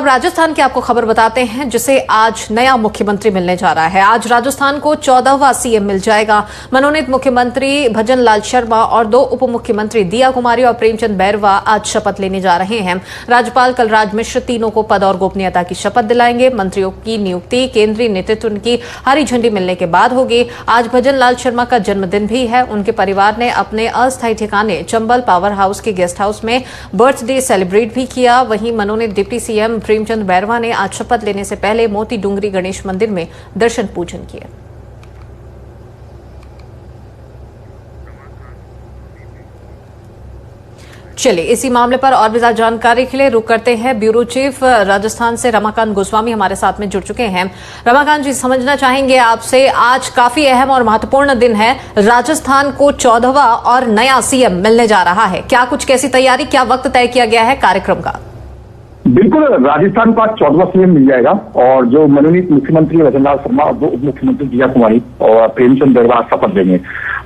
अब राजस्थान की आपको खबर बताते हैं, जिसे आज नया मुख्यमंत्री मिलने जा रहा है। आज राजस्थान को 14वां सीएम मिल जाएगा। मनोनीत मुख्यमंत्री भजन लाल शर्मा और 2 उप मुख्यमंत्री दिया कुमारी और प्रेमचंद बैरवा आज शपथ लेने जा रहे हैं। राज्यपाल कलराज मिश्र तीनों को पद और गोपनीयता की शपथ दिलाएंगे। मंत्रियों की नियुक्ति केंद्रीय नेतृत्व की हरी झंडी मिलने के बाद होगी। आज भजन लाल शर्मा का जन्मदिन भी है। उनके परिवार ने अपने अस्थायी ठिकाने चंबल पावर हाउस के गेस्ट हाउस में बर्थडे सेलिब्रेट भी किया। वहीं मनोनीत डिप्टी सीएम प्रेमचंद बैरवा ने आज शपथ लेने से पहले मोती डूंगरी गणेश मंदिर में दर्शन पूजन किया। चलिए, इसी मामले पर और भी ज्यादा जानकारी के लिए रुक करते हैं। ब्यूरो चीफ राजस्थान से रमाकांत गोस्वामी हमारे साथ में जुड़ चुके हैं। रमाकांत जी, समझना चाहेंगे आपसे, आज काफी अहम और महत्वपूर्ण दिन है। राजस्थान को 14वां और नया सीएम मिलने जा रहा है। क्या कुछ कैसी तैयारी, क्या वक्त तय किया गया है कार्यक्रम का? बिल्कुल, राजस्थान को आज 14वां सीएम मिल जाएगा और जो मनोनीत मुख्यमंत्री भजन लाल शर्मा और 2 उप मुख्यमंत्री दिया कुमारी और प्रेमचंद बैरवा शपथ लेंगे।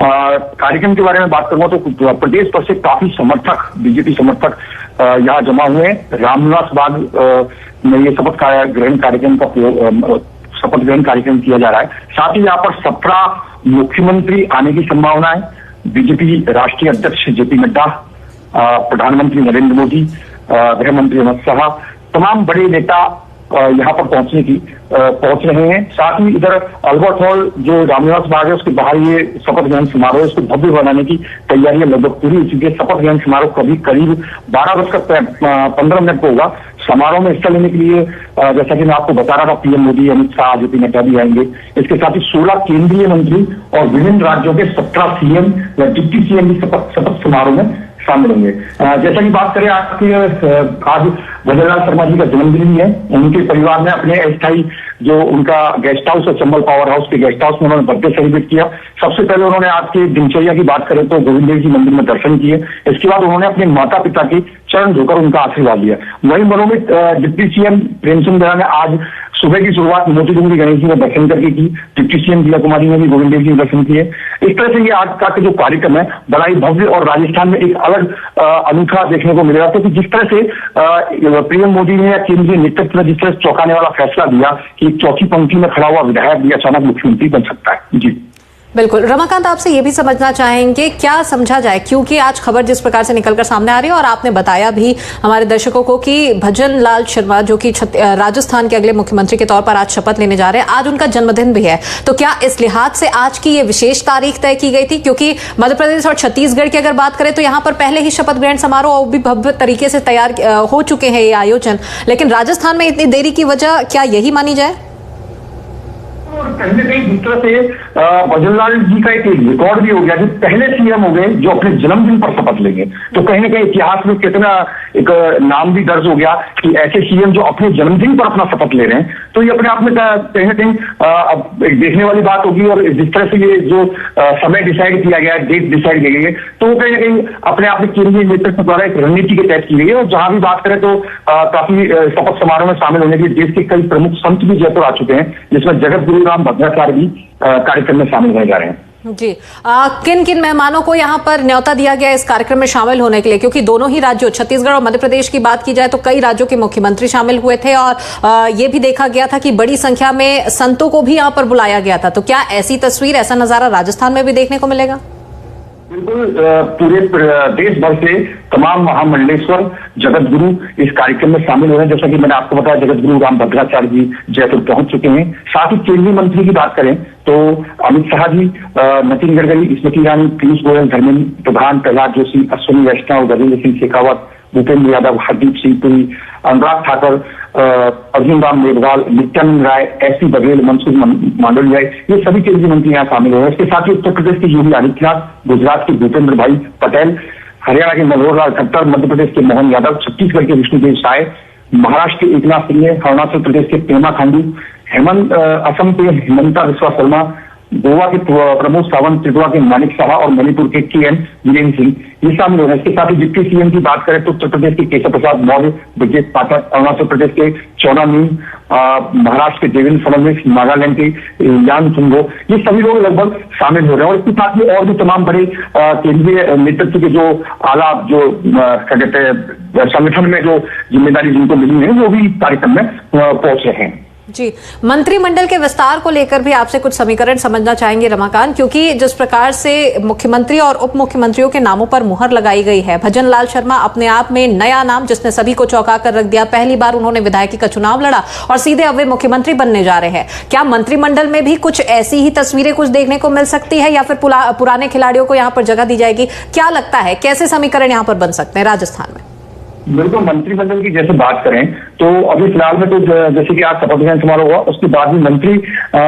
कार्यक्रम के बारे में बात करूंगा तो प्रदेश भर से काफी समर्थक, बीजेपी समर्थक यहाँ जमा हुए हैं। रामनिवास बाग में ये शपथ ग्रहण कार्यक्रम किया जा रहा है। साथ ही यहाँ पर 17 मुख्यमंत्री आने की संभावना है। बीजेपी राष्ट्रीय अध्यक्ष जेपी नड्डा, प्रधानमंत्री नरेंद्र मोदी, गृह मंत्री अमित शाह, तमाम बड़े नेता यहाँ पर पहुंच रहे हैं। साथ ही इधर अल्बर्ट हॉल जो रामनिवास बाग है उसके बाहर ये शपथ ग्रहण समारोह है, उसको भव्य बनाने की तैयारियां लगभग पूरी हो चुकी है। शपथ ग्रहण समारोह करीब 12:15 को होगा। समारोह में हिस्सा लेने के लिए जैसा कि मैं आपको बता रहा था, पीएम मोदी, अमित शाह, जेपी नड्डा भी आएंगे। इसके साथ ही 16 केंद्रीय मंत्री और विभिन्न राज्यों के 17 सीएम या डिप्टी सीएम भी शपथ समारोह में शामिल होंगे। जैसा कि बात करें आज भजन लाल शर्मा जी का जन्मदिन भी है। उनके परिवार ने अपने अस्थायी जो उनका गेस्ट हाउस है चंबल पावर हाउस के गेस्ट हाउस में उन्होंने बर्थडे सेलिब्रेट किया। सबसे पहले उन्होंने आज की दिनचर्या की बात करें तो गोविंद देव जी मंदिर में दर्शन किए। इसके बाद उन्होंने अपने माता पिता के चरण धोकर उनका आशीर्वाद लिया। वहीं मनोनीत डिप्टी सीएम प्रेमचंद बैरवा ने आज सुबह की शुरुआत मोती डूंगरी गणेश जी में दर्शन करके की। डिप्टी सीएम दिया कुमारी ने भी गोविंद देव जी में दर्शन किए। इस तरह से ये आज का जो कार्यक्रम है बड़ा ही भव्य और राजस्थान में एक अलग अनूठा देखने को मिलेगा। क्योंकि जिस तरह से पीएम मोदी ने या केंद्रीय नेतृत्व ने जिस तरह चौंकाने वाला फैसला दिया कि चौथी पंक्ति में खड़ा हुआ विधायक भी अचानक मुख्यमंत्री बन सकता है। जी बिल्कुल। रमाकांत, आपसे ये भी समझना चाहेंगे क्या समझा जाए, क्योंकि आज खबर जिस प्रकार से निकलकर सामने आ रही है और आपने बताया भी हमारे दर्शकों को कि भजन लाल शर्मा जो कि राजस्थान के अगले मुख्यमंत्री के तौर पर आज शपथ लेने जा रहे हैं, आज उनका जन्मदिन भी है, तो क्या इस लिहाज से आज की ये विशेष तारीख तय की गई थी? क्योंकि मध्य प्रदेश और छत्तीसगढ़ की अगर बात करें तो यहाँ पर पहले ही शपथ ग्रहण समारोह भी भव्य तरीके से तैयार हो चुके हैं ये आयोजन, लेकिन राजस्थान में इतनी देरी की वजह क्या यही मानी जाए? कहीं ना कहीं दूसरा से भजन लाल जी का एक रिकॉर्ड भी हो गया कि पहले सीएम हो गए जो अपने जन्मदिन पर शपथ लेंगे। तो कहीं ना कहीं इतिहास में कितना एक नाम भी दर्ज हो गया कि ऐसे सीएम जो अपने जन्मदिन पर अपना शपथ ले रहे हैं। तो ये अपने आप में कहीं ना कहीं एक देखने वाली बात होगी। और जिस तरह से ये जो समय डिसाइड किया गया, डेट डिसाइड की गई है, तो वो कहीं ना कहीं अपने आप में केंद्रीय नेतृत्व द्वारा एक रणनीति के तहत की गई है। और जहां भी बात करें तो काफी शपथ समारोह में शामिल होने के लिए देश के कई प्रमुख संत भी जयपुर आ चुके हैं, जिसमें जगत गुरु राम भद्राचार्य भी कार्यक्रम में शामिल होने जा रहे हैं। जी, किन किन मेहमानों को यहाँ पर न्योता दिया गया इस कार्यक्रम में शामिल होने के लिए? क्योंकि दोनों ही राज्यों छत्तीसगढ़ और मध्य प्रदेश की बात की जाए तो कई राज्यों के मुख्यमंत्री शामिल हुए थे और ये भी देखा गया था कि बड़ी संख्या में संतों को भी यहाँ पर बुलाया गया था। तो क्या ऐसी तस्वीर, ऐसा नजारा राजस्थान में भी देखने को मिलेगा? बिल्कुल, पूरे देश भर से तमाम महामंडलेश्वर जगत गुरु इस कार्यक्रम में शामिल हो रहे हैं। जैसा कि मैंने आपको बताया, जगत गुरु राम भद्राचार्य जी जयपुर पहुंच चुके हैं। साथ ही केंद्रीय मंत्री की बात करें तो अमित शाह जी, नितिन गडकरी, स्मृति ईरानी, पीयूष गोयल, धर्मेंद्र प्रधान, प्रहलाद जोशी, अश्विनी वैष्णव, गजेंद्र सिंह शेखावत, भूपेंद्र यादव, हरदीप सिंह पुरी, अनुराग ठाकुर, अर्जुन राम मेघवाल, नित्यानंद राय, एसपी बघेल, मनसुख मांडविया, ये सभी केंद्रीय मंत्री यहाँ शामिल हुए हैं। इसके साथ ही उत्तर प्रदेश के योगी आदित्यनाथ, गुजरात के भूपेंद्र भाई पटेल, हरियाणा के मनोहर लाल खट्टर, मध्य प्रदेश के मोहन यादव, छत्तीसगढ़ के विष्णुदेव साय, महाराष्ट्र के एकनाथ शिंदे, अरुणाचल प्रदेश के पेमा खांडू, असम के हेमंता बिस्वा शर्मा, गोवा के प्रमोद सावंत, त्रिपुरा के मानिक साहा और मणिपुर के KN वीरेंद्र सिंह ये शामिल हो रहे हैं। इसके साथ ही डिप्टी CM की बात करें तो उत्तर प्रदेश के केशव प्रसाद मौर्य, ब्रजेश पाठक, अरुणाचल प्रदेश के चौना मीन, महाराष्ट्र के देवेंद्र फडणवीस, नागालैंड के यान सुंगो, ये सभी लोग लगभग शामिल हो रहे हैं। और इसके साथ ही और भी तमाम बड़े केंद्रीय नेतृत्व के जो आला जो क्या कहते हैं संगठन में जो जिम्मेदारी जिनको मिली है वो भी कार्यक्रम में पहुंच रहे हैं। जी, मंत्रिमंडल के विस्तार को लेकर भी आपसे कुछ समीकरण समझना चाहेंगे रमाकांत, क्योंकि जिस प्रकार से मुख्यमंत्री और उप मुख्यमंत्रियों के नामों पर मुहर लगाई गई है, भजन लाल शर्मा अपने आप में नया नाम जिसने सभी को चौंका कर रख दिया। पहली बार उन्होंने विधायकी का चुनाव लड़ा और सीधे अब वे मुख्यमंत्री बनने जा रहे हैं। क्या मंत्रिमंडल में भी कुछ ऐसी ही तस्वीरें कुछ देखने को मिल सकती है या फिर पुराने खिलाड़ियों को यहाँ पर जगह दी जाएगी? क्या लगता है कैसे समीकरण यहाँ पर बन सकते हैं राजस्थान में? बिल्कुल, मंत्रिमंडल की जैसे बात करें तो अभी फिलहाल में तो जैसे कि आज शपथ ग्रहण समारोह हुआ, उसके बाद भी मंत्री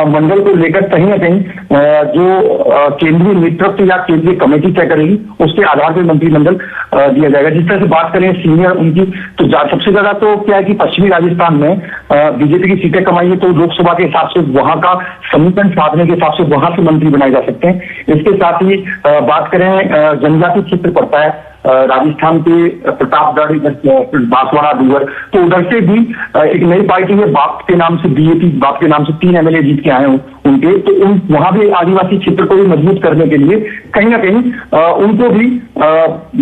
मंडल को लेकर कहीं ना कहीं जो केंद्रीय नेतृत्व या केंद्रीय कमेटी तय करेगी उसके आधार पर मंत्रिमंडल दिया जाएगा। जिस तरह से बात करें सीनियर उनकी, तो सबसे ज्यादा तो क्या है कि पश्चिमी राजस्थान में बीजेपी की सीटें कमाई है, तो लोकसभा के हिसाब से वहां का समीकरण साधने के हिसाब से वहां से मंत्री बनाए जा सकते हैं। इसके साथ ही बात करें जनजातीय क्षेत्र पड़ता है राजस्थान के प्रतापगढ़, बांसवाड़ा, डूंगर, तो उधर से भी एक नई पार्टी है बाप के नाम से BJP, बाप के नाम से 3 MLA जीत के आए उनके, तो वहां भी आदिवासी क्षेत्र को भी मजबूत करने के लिए कहीं ना कहीं उनको भी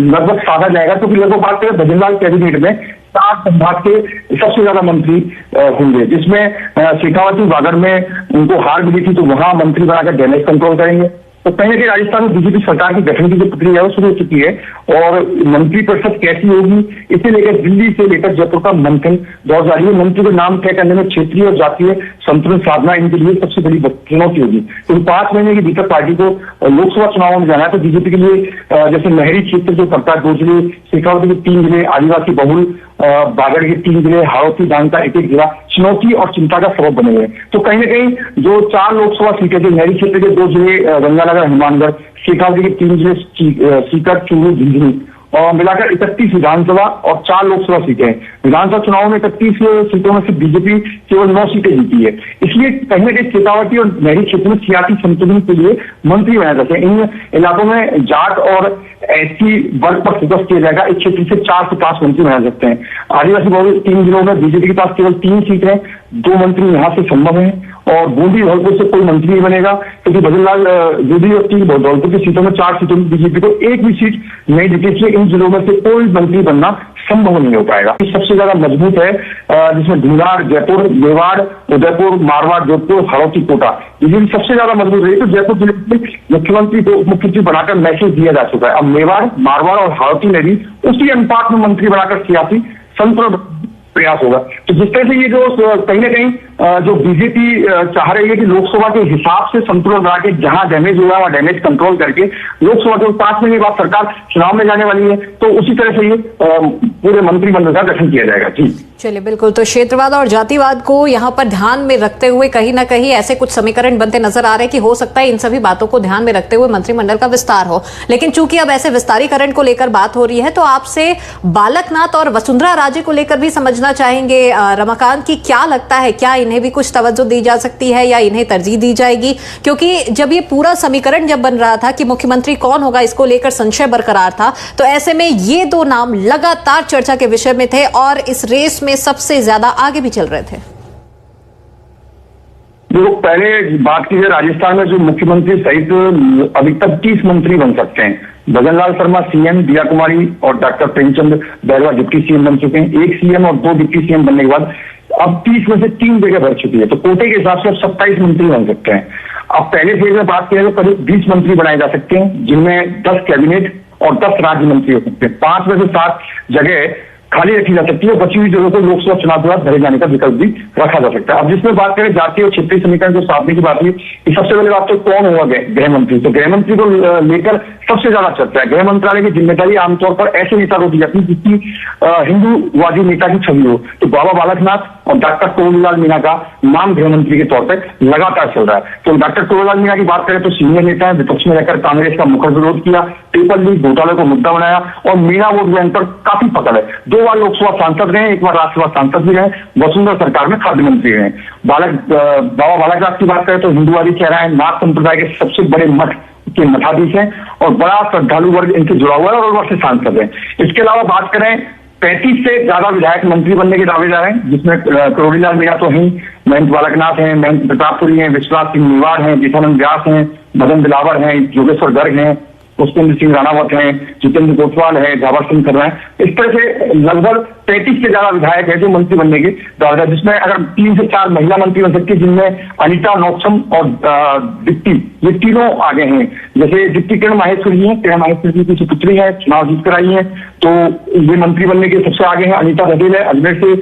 लगभग साधा जाएगा। क्योंकि लगभग बात करें भजन लाल कैबिनेट में 4 संभाग के सबसे ज्यादा मंत्री होंगे, जिसमें शेखावटी वागड़ में उनको हार मिली थी, तो वहां मंत्री बनाकर डैमेज कंट्रोल करेंगे। तो कहीं ना कहीं राजस्थान में बीजेपी सरकार की गठन की जो प्रक्रिया है वो शुरू हो चुकी है और मंत्रिपरिषद कैसी होगी इसे लेकर दिल्ली से लेकर जयपुर का मंथन दौर जारी है। मंत्री को नाम तय करने में क्षेत्रीय और जातीय संतुलन साधना इनके लिए सबसे बड़ी चुनौती होगी। तो 5 महीने के भीतर पार्टी को लोकसभा चुनाव में जाना है, तो बीजेपी के लिए जैसे नहरी क्षेत्र जो पड़ता है 2 जिले, शेखावटी के 3 जिले, आदिवासी बहुल बागड़ के 3 जिले, हाड़ौती डांग का 1-1 जिला चुनौती और चिंता का सबब बने हुए। तो कहीं ना कहीं जो 4 लोकसभा सीटें, जो नहरी क्षेत्र के 2 जिले गंगानगर, हनुमानगढ़, शेखावटी के 3 जिले सीकर, चूरू, झुंझुनू और मिलाकर 31 विधानसभा और 4 लोकसभा सीटें हैं। विधानसभा चुनाव में 31 सीटों में से बीजेपी केवल 9 सीटें जीती है। इसलिए कहीं ना कहीं शेखावटी और नहरी क्षेत्र में सियासी संतुलन के लिए मंत्री बनाए जाते हैं। इन इलाकों में जाट और SC वर्ग पर फोकस किया जाएगा। इस क्षेत्र से 4 से 5 मंत्री बनाए सकते हैं। आदिवासी बहुल 3 जिलों में बीजेपी के पास केवल 3 सीट है, 2 मंत्री यहाँ से संभव है और बूंदी धौलपुर से कोई मंत्री नहीं बनेगा, क्योंकि भजनलाल दूधी और 3 धौलपुर की सीटों में 4 सीटों में बीजेपी को एक भी सीट नहीं जीती, इसलिए इन जिलों में से कोई मंत्री बनना संभव नहीं हो पाएगा। सबसे ज्यादा मजबूत है जिसमें ढूंढार, जयपुर, मेवाड़, उदयपुर, मारवाड़, जोधपुर, हाड़ौती, कोटा, ये सबसे ज्यादा मजबूत रही। तो जयपुर जिले में मुख्यमंत्री को उप मुख्यमंत्री बनाकर मैसेज दिया जा चुका है। अब मेवाड़, मारवाड़ और हाड़ौती में भी उसी अनुपात में मंत्री बनाकर सियासी संतुलन प्रयास होगा। तो जिस तरह से ये जो कहीं ना कहीं जो बीजेपी चाह रही है कि लोकसभा के हिसाब से संतुलन बना के जहां डैमेज हुआ वहां डैमेज कंट्रोल करके लोकसभा के 5 महीने बाद सरकार चुनाव में जाने वाली है, तो उसी तरह से ये पूरे मंत्रिमंडल का गठन किया जाएगा। जी चलिए, बिल्कुल। तो क्षेत्रवाद और जातिवाद को यहाँ पर ध्यान में रखते हुए कहीं ना कहीं ऐसे कुछ समीकरण बनते नजर आ रहे हैं कि हो सकता है इन सभी बातों को ध्यान में रखते हुए मंत्रिमंडल का विस्तार हो। लेकिन चूंकि अब ऐसे विस्तारीकरण को लेकर बात हो रही है, तो आपसे बालकनाथ और वसुंधरा राजे को लेकर भी समझना चाहेंगे रमाकांत की क्या लगता है, क्या इन्हें भी कुछ तवज्जो दी जा सकती है या इन्हें तरजीह दी जाएगी? क्योंकि जब ये पूरा समीकरण जब बन रहा था कि मुख्यमंत्री कौन होगा, इसको लेकर संशय बरकरार था, तो ऐसे में ये 2 नाम लगातार चर्चा के विषय में थे और इस रेस में सबसे ज्यादा आगे भी चल रहे थे। जो पहले बात की है, राजस्थान में जो मुख्यमंत्री सहित अभी तक 30 मंत्री बन सकते हैं। भजन लाल शर्मा CM, दिया कुमारी और doctor Premchand Bairwa deputy CM बन चुके हैं। 1 CM और 2 डिप्टी CM बनने के बाद अब 30 में से 3 जगह भर चुकी है, तो कोटे के हिसाब से अब 27 मंत्री बन सकते हैं। अब पहले फेज में बात करें तो करीब 20 मंत्री बनाए जा सकते हैं, जिनमें 10 कैबिनेट और 10 राज्य मंत्री हो सकते हैं। 5 में से 7 जगह खाली रखी जा सकती है, बची हुई जगहों को लोकसभा चुनाव के बाद भरे जाने का विकल्प भी रखा जा सकता है। अब जिसमें बात करें जातीय और क्षेत्रीय समीकरण को साधने की बात हुई, सबसे पहले बात तो कौन होगा गृह मंत्री। तो गृह मंत्री को लेकर सबसे ज्यादा चर्चा है। गृह मंत्रालय की जिम्मेदारी आमतौर पर ऐसे नेता को दी जाती है जिसकी हिंदूवादी नेता की छवि हो। तो बाबा बालकनाथ और डॉक्टर करोड़ीलाल मीणा का नाम गृह मंत्री के तौर पर लगातार चल रहा है। तो डॉक्टर करोड़ीलाल मीणा की बात करें तो सीनियर नेता है, विपक्ष में रहकर कांग्रेस का मुखर विरोध किया, पेपर लीक घोटाले को मुद्दा बनाया और मीणा वोट बैंक पर काफी पकड़ है। 2 बार लोकसभा सांसद रहे, 1 बार राज्यसभा सांसद भी रहे, वसुंधरा सरकार में खाद्य मंत्री रहे। बाबा बालकनाथ की बात करें तो हिंदूवादी चेहरा है, नाथ संप्रदाय के सबसे बड़े मठ के मठाधीश हैं और बड़ा श्रद्धालु वर्ग इनसे जुड़ा हुआ है और वर्ष से सांसद है। इसके अलावा बात करें 35 से ज्यादा विधायक मंत्री बनने के दावेदार हैं, जिसमें करोड़ीलाल मीणा तो हैं, मयंक बालकनाथ हैं, मयंक प्रतापपुरी हैं, विश्वास सिंह मेवाड़ हैं, जिशानंद व्यास हैं, मदन दिलावर हैं, योगेश्वर गर्ग हैं, पुष्पेंद्र सिंह राणावत हैं, जितेंद्र कोतवाल है, झावर सिंह कर रहे हैं। इस तरह से लगभग 33 से ज्यादा विधायक है जो मंत्री बनने के दावेदार, जिसमें अगर 3 से 4 महिला मंत्री बन सकती है, जिनमें अनिता नौक्सम और डिप्टी, ये तीनों आगे हैं। जैसे डिप्टी किरण माहेश्वरी जी हैं, किरण माहेश्वरी की पुत्री है, चुनाव जीत कर आई है, तो ये मंत्री बनने के सबसे आगे हैं। अनिता बघेल है, अजमेर से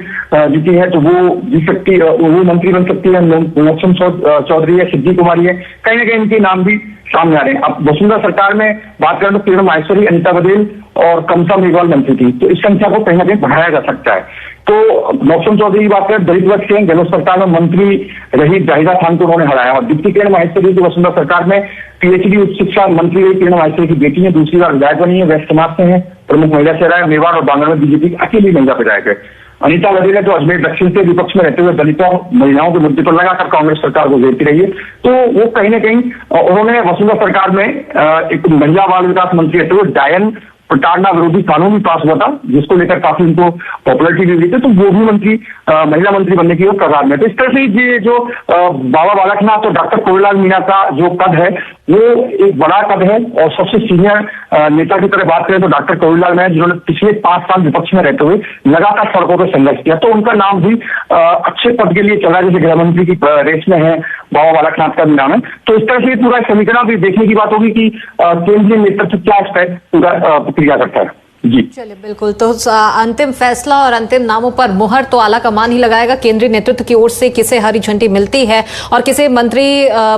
जीती है, तो वो जीत सकती है, वो मंत्री बन सकती है। नौक्सम चौधरी है, सिद्धि कुमारी है, कहीं ना कहीं इनके नाम भी सामने आ रहे हैं। अब वसुंधरा सरकार में बात करें तो किरण माहेश्वरी, अनिता बघेल और कमसा मेघवाल मंत्री थी, तो इस संख्या को कहीं ना कहीं बढ़ाया जा सकता है। तो नौक्सम चौधरी की बात करें, दलित वर्ग से गहलोत सरकार में मंत्री रही, जाहिदा खान को उन्होंने हराया। और डिप्टी किरण माहेश्वरी की वसुंधरा सरकार में पीएचडी उच्च शिक्षा मंत्री रही किरण माहेश्वरी की बेटी है, दूसरी बार विधायक बनी है, वेस्ट समाज से है, प्रमुख महिला चेहरा है, मेवाड़ और बांगड़ में बीजेपी की अकेली महिला विधायक है। अनिता बघेल है जो अजमेर दक्षिण से विपक्ष में रहते हुए दलितों महिलाओं के मुद्दे पर लगाकर कांग्रेस सरकार को घेरती रही है, तो वो कहीं ना कहीं उन्होंने वसुंधरा सरकार में एक महिला बाल विकास मंत्री रहते हुए डायन प्रताड़ना विरोधी कानून भी पास हुआ था, जिसको लेकर काफी उनको पॉपुलरिटी भी मिली थी, तो वो भी मंत्री महिला मंत्री बनने की कगार में। तो इस तरह से ये जो बाबा बालकनाथ और डॉक्टर करोड़ीलाल मीणा का जो कद है वो एक बड़ा कद है। और सबसे सीनियर नेता की तरह बात करें तो डॉक्टर करोड़ीलाल मीणा, जिन्होंने पिछले 5 साल विपक्ष में रहते हुए लगातार सड़कों पर संघर्ष किया, तो उनका नाम भी अच्छे पद के लिए चल रहा है, जैसे गृह मंत्री की रेस में है, बाबा बालकनाथ का भी नाम है। तो इस तरह से पूरा समीकरण भी देखने की बात होगी कि केंद्रीय नेतृत्व क्या इस पर पूरा प्रक्रिया करता है। जी चलिए, बिल्कुल। तो अंतिम फैसला और अंतिम नामों पर मुहर तो आला कमान ही लगाएगा। केंद्रीय नेतृत्व की ओर से किसे हरी झंडी मिलती है और किसे मंत्री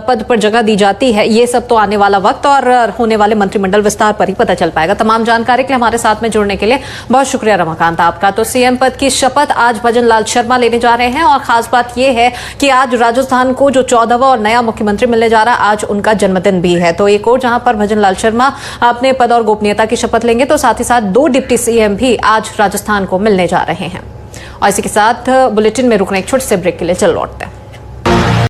पद पर जगह दी जाती है, ये सब तो आने वाला वक्त और होने वाले मंत्रिमंडल विस्तार पर ही पता चल पाएगा। तमाम जानकारी के लिए हमारे साथ में जुड़ने के लिए बहुत शुक्रिया रमाकांत आपका। तो सीएम पद की शपथ आज भजन लाल शर्मा लेने जा रहे हैं और खास बात यह है कि आज राजस्थान को जो 14वां और नया मुख्यमंत्री मिलने जा रहा है, आज उनका जन्मदिन भी है। तो एक और जहां पर भजन लाल शर्मा अपने पद और गोपनीयता की शपथ लेंगे, तो साथ ही साथ 2 डिप्टी सीएम भी आज राजस्थान को मिलने जा रहे हैं। और इसी के साथ बुलेटिन में रुकने एक छोटे से ब्रेक के लिए चल लौटते हैं।